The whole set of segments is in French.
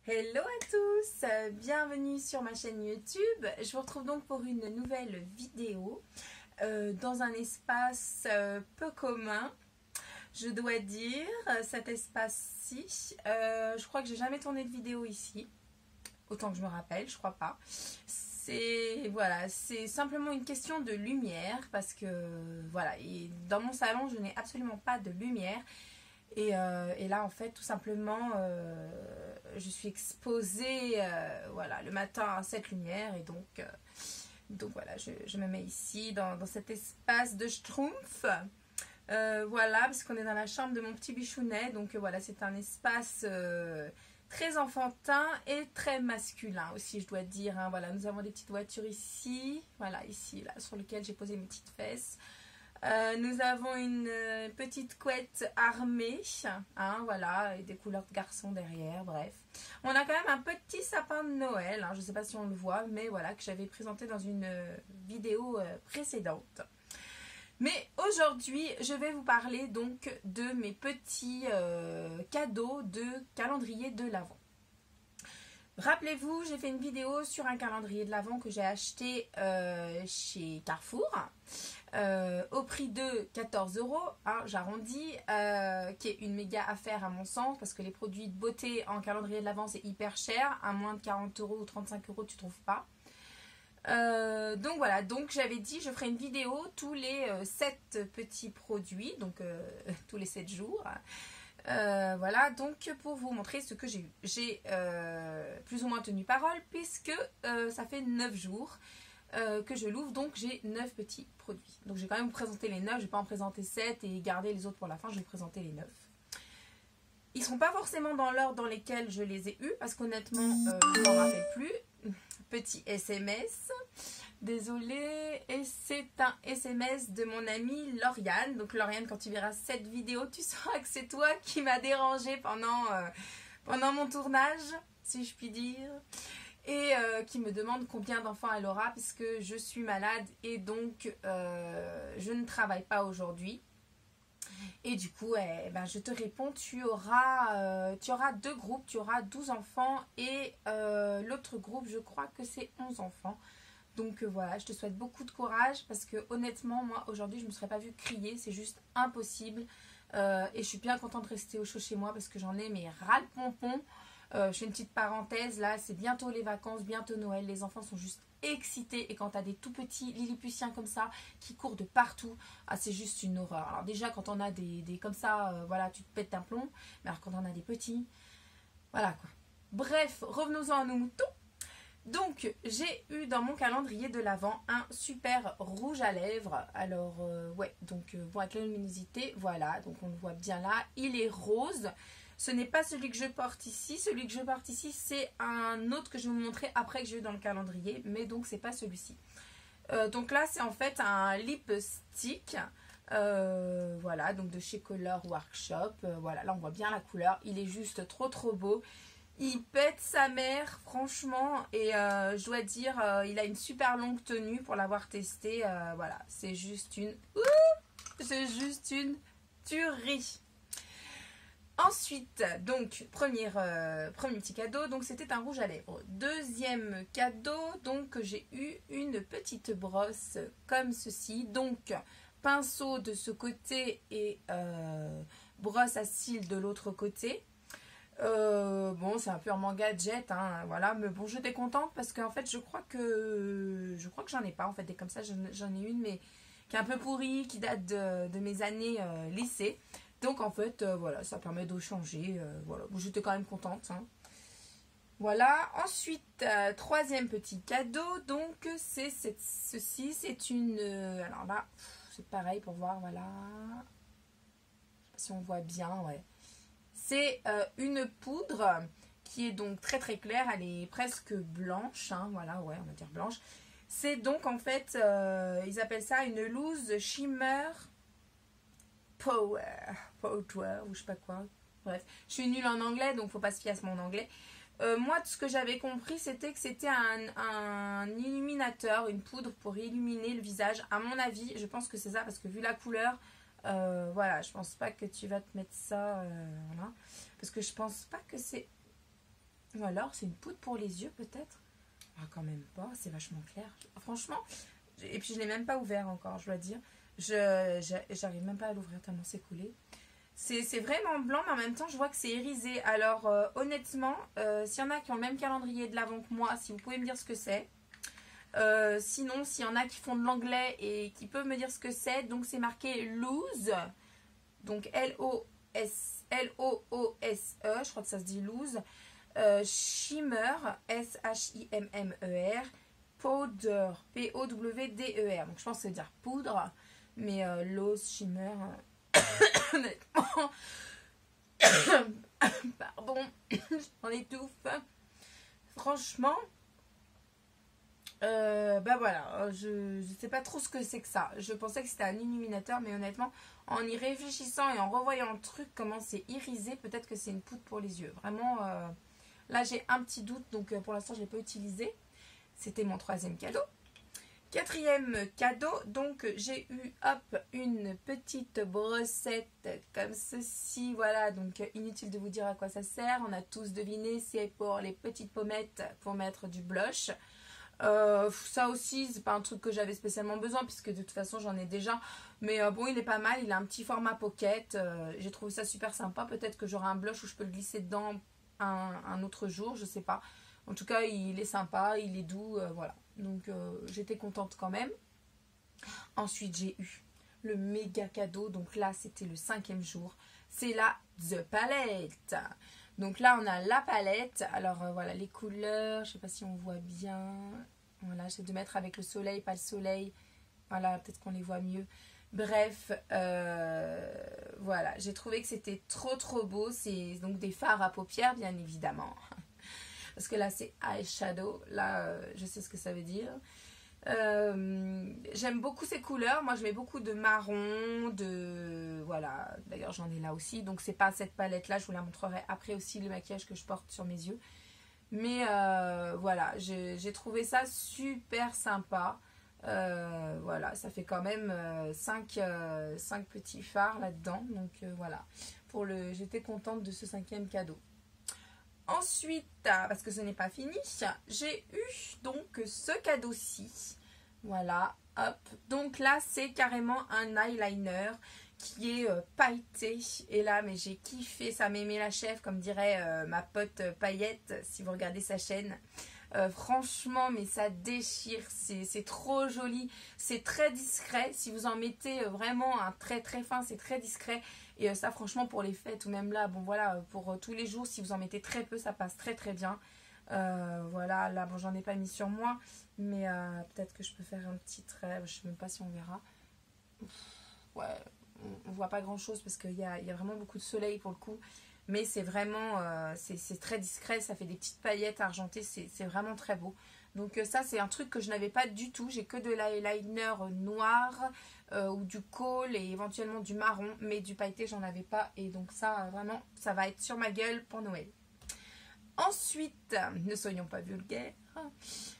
Hello à tous, bienvenue sur ma chaîne YouTube. Je vous retrouve donc pour une nouvelle vidéo dans un espace peu commun, je dois dire, cet espace-ci. Je crois que j'ai jamais tourné de vidéo ici, autant que je me rappelle, je crois pas. Voilà, c'est simplement une question de lumière parce que voilà, et dans mon salon je n'ai absolument pas de lumière. Et là, en fait, tout simplement, je suis exposée voilà, le matin à cette lumière. Et donc voilà, je me mets ici, dans cet espace de schtroumpf. Voilà, parce qu'on est dans la chambre de mon petit bichounet. Donc voilà, c'est un espace très enfantin et très masculin aussi, je dois dire. Hein. Voilà, nous avons des petites voitures ici. Voilà, ici, là, sur lequel j'ai posé mes petites fesses. Nous avons une petite couette armée, hein, voilà, et des couleurs de garçon derrière, bref. On a quand même un petit sapin de Noël, hein, je ne sais pas si on le voit, mais voilà, que j'avais présenté dans une vidéo précédente. Mais aujourd'hui, je vais vous parler donc de mes petits cadeaux de calendrier de l'Avent. Rappelez-vous, j'ai fait une vidéo sur un calendrier de l'Avent que j'ai acheté chez Carrefour au prix de 14 €, hein, j'arrondis, qui est une méga affaire à mon sens parce que les produits de beauté en calendrier de l'Avent c'est hyper cher, à moins de 40 € ou 35 € tu trouves pas. Donc voilà, donc j'avais dit je ferai une vidéo tous les 7 petits produits, donc tous les 7 jours. Voilà, donc pour vous montrer ce que j'ai eu. J'ai plus ou moins tenu parole puisque ça fait 9 jours que je l'ouvre, donc j'ai 9 petits produits. Donc je vais quand même vous présenter les 9, je ne vais pas en présenter 7 et garder les autres pour la fin, je vais vous présenter les 9. Ils ne seront pas forcément dans l'ordre dans lesquels je les ai eus parce qu'honnêtement, je ne m'en rappelle plus. Petit SMS. Désolée, et c'est un SMS de mon amie Lauriane. Donc Lauriane, quand tu verras cette vidéo, tu sauras que c'est toi qui m'as dérangée pendant mon tournage, si je puis dire. Et qui me demande combien d'enfants elle aura puisque je suis malade et donc je ne travaille pas aujourd'hui. Et du coup, je te réponds, tu auras 2 groupes, tu auras 12 enfants et l'autre groupe, je crois que c'est 11 enfants. Donc voilà, je te souhaite beaucoup de courage parce que honnêtement, moi aujourd'hui, je ne me serais pas vue crier, c'est juste impossible. Et je suis bien contente de rester au chaud chez moi parce que j'en ai mes ras-le-pompon. Je fais une petite parenthèse, là c'est bientôt les vacances, bientôt Noël, les enfants sont juste excités et quand tu as des tout petits lilliputiens comme ça qui courent de partout, ah, c'est juste une horreur. Alors déjà quand on a des comme ça, voilà, tu te pètes un plomb, mais alors quand on a des petits, voilà quoi. Bref, revenons-en à nos moutons. Donc, j'ai eu dans mon calendrier de l'Avent un super rouge à lèvres. Alors, ouais, donc, bon, avec la luminosité, voilà, donc on le voit bien là. Il est rose. Ce n'est pas celui que je porte ici. Celui que je porte ici, c'est un autre que je vais vous montrer après que j'ai eu dans le calendrier. Mais donc, c'est pas celui-ci. Donc là, c'est en fait un lipstick. Voilà, donc de chez Color Workshop. Voilà, là, on voit bien la couleur. Il est juste trop, trop beau. Il pète sa mère, franchement, et je dois dire, il a une super longue tenue pour l'avoir testé. Voilà, c'est juste une tuerie. Ensuite, donc, premier petit cadeau, donc c'était un rouge à lèvres. Deuxième cadeau, donc j'ai eu une petite brosse comme ceci. Donc, pinceau de ce côté et brosse à cils de l'autre côté. Bon, c'est un purement gadget, hein, voilà, mais bon, j'étais contente parce qu'en fait, je crois que j'en ai pas, en fait, des comme ça, j'en ai une, mais qui est un peu pourrie, qui date de mes années lycée, donc en fait, voilà, ça permet de changer, voilà, bon, j'étais quand même contente, hein. Voilà, ensuite, troisième petit cadeau, donc, c'est ceci, c'est une, alors là, c'est pareil pour voir, voilà, je sais pas si on voit bien, ouais. C'est une poudre qui est donc très très claire, elle est presque blanche, hein, voilà, ouais, on va dire blanche. C'est donc en fait, ils appellent ça une loose shimmer power, ou je sais pas quoi. Bref, je suis nulle en anglais, donc faut pas se fier à mon anglais. Moi, ce que j'avais compris, c'était que c'était un illuminateur, une poudre pour illuminer le visage. À mon avis, je pense que c'est ça, parce que vu la couleur, voilà, je pense pas que tu vas te mettre ça, voilà, parce que je pense pas que c'est Ou alors c'est une poudre pour les yeux peut-être. Ah, quand même pas, c'est vachement clair. Franchement, et puis je l'ai même pas ouvert encore, je dois dire. J'arrive même pas à l'ouvrir tellement c'est coulé. C'est vraiment blanc, mais en même temps, je vois que c'est irisé. Alors, honnêtement, s'il y en a qui ont le même calendrier de l'Avent que moi, si vous pouvez me dire ce que c'est. Sinon, s'il y en a qui font de l'anglais et qui peuvent me dire ce que c'est, donc c'est marqué loose. Donc Loose, je crois que ça se dit loose. Shimmer, Shimmer, powder, Powder. Donc je pense que c'est dire poudre, mais loose, shimmer, honnêtement, pardon, j'en étouffe. Franchement, bah voilà, je sais pas trop ce que c'est que ça. Je pensais que c'était un illuminateur, mais honnêtement, en y réfléchissant et en revoyant le truc, comment c'est irisé, peut-être que c'est une poudre pour les yeux. Vraiment, là j'ai un petit doute, donc pour l'instant je l'ai pas utilisé. C'était mon 3e cadeau. 4e cadeau, donc j'ai eu hop une petite brossette comme ceci, voilà, donc inutile de vous dire à quoi ça sert, on a tous deviné, c'est pour les petites pommettes pour mettre du blush. Ça aussi c'est pas un truc que j'avais spécialement besoin puisque de toute façon j'en ai déjà, mais bon il est pas mal, il a un petit format pocket, j'ai trouvé ça super sympa. Peut-être que j'aurai un blush où je peux le glisser dedans un autre jour, je sais pas. En tout cas il est sympa, il est doux, voilà, donc j'étais contente quand même. Ensuite j'ai eu le méga cadeau, donc là c'était le 5e jour, c'est la The Palette. Donc là, on a la palette. Alors voilà, les couleurs, je sais pas si on voit bien. Voilà, j'essaie de mettre avec le soleil, pas le soleil. Voilà, peut-être qu'on les voit mieux. Bref, voilà, j'ai trouvé que c'était trop beau. C'est donc des fards à paupières, bien évidemment. Parce que là, c'est eyeshadow. Là, je sais ce que ça veut dire. J'aime beaucoup ces couleurs. Moi je mets beaucoup de marron, voilà, d'ailleurs j'en ai là aussi, donc c'est pas cette palette là, je vous la montrerai après aussi, le maquillage que je porte sur mes yeux. Mais voilà, j'ai trouvé ça super sympa. Voilà, ça fait quand même 5 petits fards là dedans, donc voilà, j'étais contente de ce 5e cadeau. Ensuite, parce que ce n'est pas fini, j'ai eu donc ce cadeau-ci. Voilà, hop. Donc là, c'est carrément un eyeliner qui est pailleté. Et là, mais j'ai kiffé, ça m'aimait la chèvre, comme dirait ma pote Paillette, si vous regardez sa chaîne. Franchement, mais ça déchire, c'est trop joli, c'est très discret. Si vous en mettez vraiment un très fin, c'est très discret. Et ça, franchement, pour les fêtes ou même là, bon voilà, pour tous les jours, si vous en mettez très peu, ça passe très bien. Voilà, là, bon, j'en ai pas mis sur moi, mais peut-être que je peux faire un petit trait, je sais même pas si on verra. Ouais, on voit pas grand chose parce qu'il y a vraiment beaucoup de soleil pour le coup. Mais c'est vraiment, c'est très discret, ça fait des petites paillettes argentées, c'est vraiment très beau. Donc ça, c'est un truc que je n'avais pas du tout. J'ai que de l'eyeliner noir ou du kohl et éventuellement du marron. Mais du pailleté, j'en avais pas. Et donc ça, vraiment, ça va être sur ma gueule pour Noël. Ensuite, ne soyons pas vulgaires,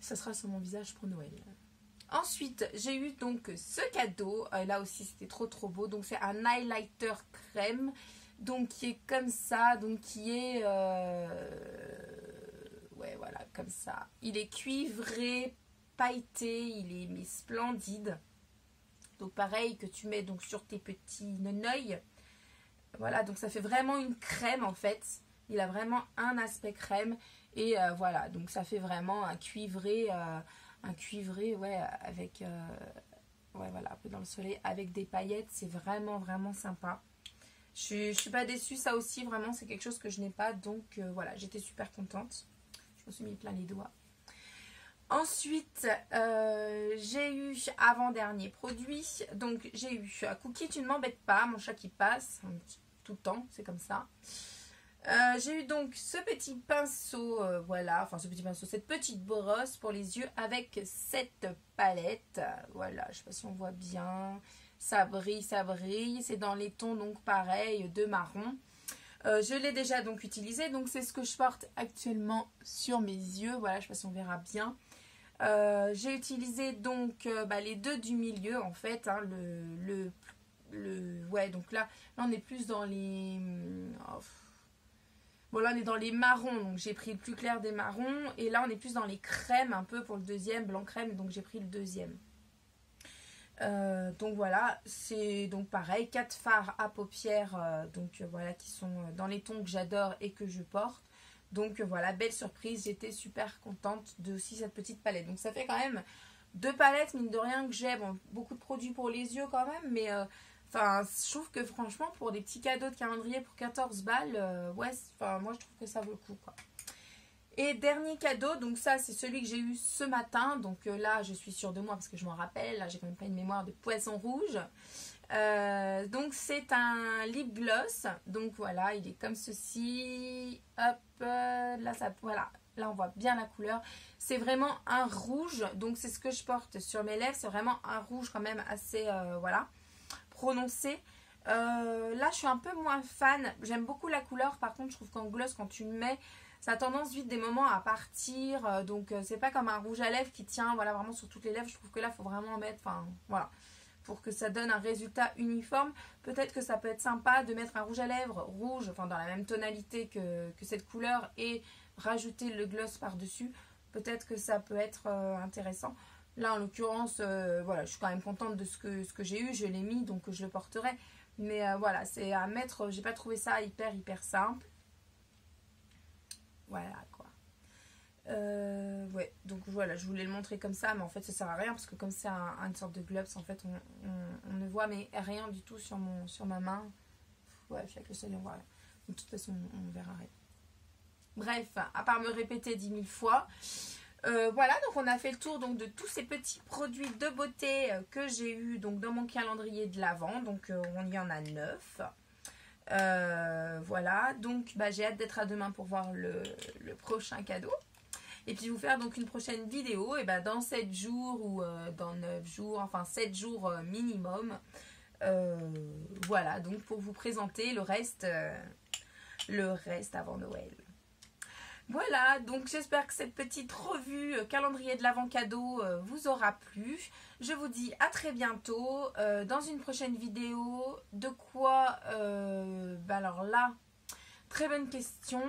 ça sera sur mon visage pour Noël. Ensuite, j'ai eu donc ce cadeau. Là aussi, c'était trop beau. Donc c'est un highlighter crème. Donc qui est comme ça, donc qui est ouais voilà comme ça, il est cuivré, pailleté, il est mais splendide. Donc pareil que tu mets donc sur tes petits neneuils. Voilà, donc ça fait vraiment une crème en fait, il a vraiment un aspect crème. Et voilà, donc ça fait vraiment un cuivré ouais, avec ouais voilà, un peu dans le soleil avec des paillettes. C'est vraiment sympa. Je suis pas déçue, ça aussi, vraiment, c'est quelque chose que je n'ai pas. Donc, voilà, j'étais super contente. Je me suis mis plein les doigts. Ensuite, j'ai eu, avant-dernier produit, donc j'ai eu Cookie, tu ne m'embêtes pas, mon chat qui passe, tout le temps, c'est comme ça. J'ai eu donc ce petit pinceau, voilà, enfin ce petit pinceau, cette petite brosse pour les yeux avec cette palette. Voilà, je sais pas si on voit bien. Ça brille, c'est dans les tons donc pareil de marron. Je l'ai déjà donc utilisé, donc c'est ce que je porte actuellement sur mes yeux. Voilà, je sais pas si on verra bien. J'ai utilisé donc les deux du milieu en fait, hein, ouais, donc là on est plus dans les Bon là on est dans les marrons, donc j'ai pris le plus clair des marrons. Et là on est plus dans les crèmes un peu pour le deuxième, blanc crème, donc j'ai pris le deuxième. Donc voilà, c'est donc pareil, 4 fards à paupières, voilà, qui sont dans les tons que j'adore et que je porte. Donc voilà, belle surprise, j'étais super contente de aussi cette petite palette. Donc ça fait quand même 2 palettes, mine de rien, que j'ai. Bon, beaucoup de produits pour les yeux quand même, mais je trouve que franchement, pour des petits cadeaux de calendrier pour 14 balles, ouais, moi je trouve que ça vaut le coup, quoi. Et dernier cadeau, donc ça c'est celui que j'ai eu ce matin, donc là je suis sûre de moi parce que je m'en rappelle, là j'ai quand même pas une mémoire de poisson rouge. Donc c'est un lip gloss, donc voilà, il est comme ceci, hop, là ça, voilà, là on voit bien la couleur. C'est vraiment un rouge, donc c'est ce que je porte sur mes lèvres, c'est vraiment un rouge quand même assez, voilà, prononcé. Là je suis un peu moins fan, j'aime beaucoup la couleur, par contre je trouve qu'en gloss quand tu le mets, ça a tendance vite des moments à partir, donc c'est pas comme un rouge à lèvres qui tient voilà, vraiment sur toutes les lèvres. Je trouve que là il faut vraiment en mettre, enfin voilà, pour que ça donne un résultat uniforme. Peut-être que ça peut être sympa de mettre un rouge à lèvres rouge, enfin dans la même tonalité que cette couleur, et rajouter le gloss par dessus. Peut-être que ça peut être intéressant. Là en l'occurrence, voilà, je suis quand même contente de ce que j'ai eu, je l'ai mis donc je le porterai. Mais voilà, c'est à mettre, j'ai pas trouvé ça hyper simple. Voilà quoi. Ouais, donc voilà, je voulais le montrer comme ça, mais en fait ça sert à rien parce que comme c'est une sorte de gloves, en fait on ne voit mais rien du tout sur ma main. Ouais, avec le soleil on voit rien. De toute façon on verra rien. Bref, à part me répéter 10 000 fois. Voilà, donc on a fait le tour donc, de tous ces petits produits de beauté que j'ai eu donc dans mon calendrier de l'Avent. Donc on y en a 9. Voilà, donc j'ai hâte d'être à demain pour voir le prochain cadeau. Et puis vous faire donc une prochaine vidéo et dans 7 jours ou dans 9 jours, enfin 7 jours minimum. Voilà, donc pour vous présenter le reste avant Noël. Voilà, donc j'espère que cette petite revue calendrier de l'Avent cadeau vous aura plu. Je vous dis à très bientôt dans une prochaine vidéo. De quoi alors là, très bonne question.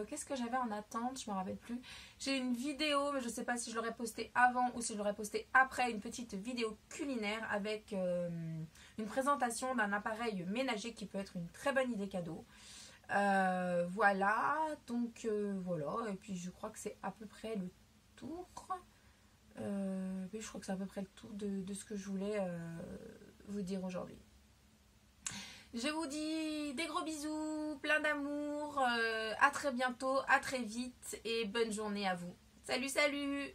Qu'est-ce que j'avais en attente? Je ne me rappelle plus. J'ai une vidéo, mais je ne sais pas si je l'aurais postée avant ou si je l'aurais postée après. Une petite vidéo culinaire avec une présentation d'un appareil ménager qui peut être une très bonne idée cadeau. Voilà, donc voilà, et puis je crois que c'est à peu près le tour. Oui, je crois que c'est à peu près le tour de ce que je voulais vous dire aujourd'hui. Je vous dis des gros bisous, plein d'amour, à très bientôt, à très vite et bonne journée à vous. Salut, salut!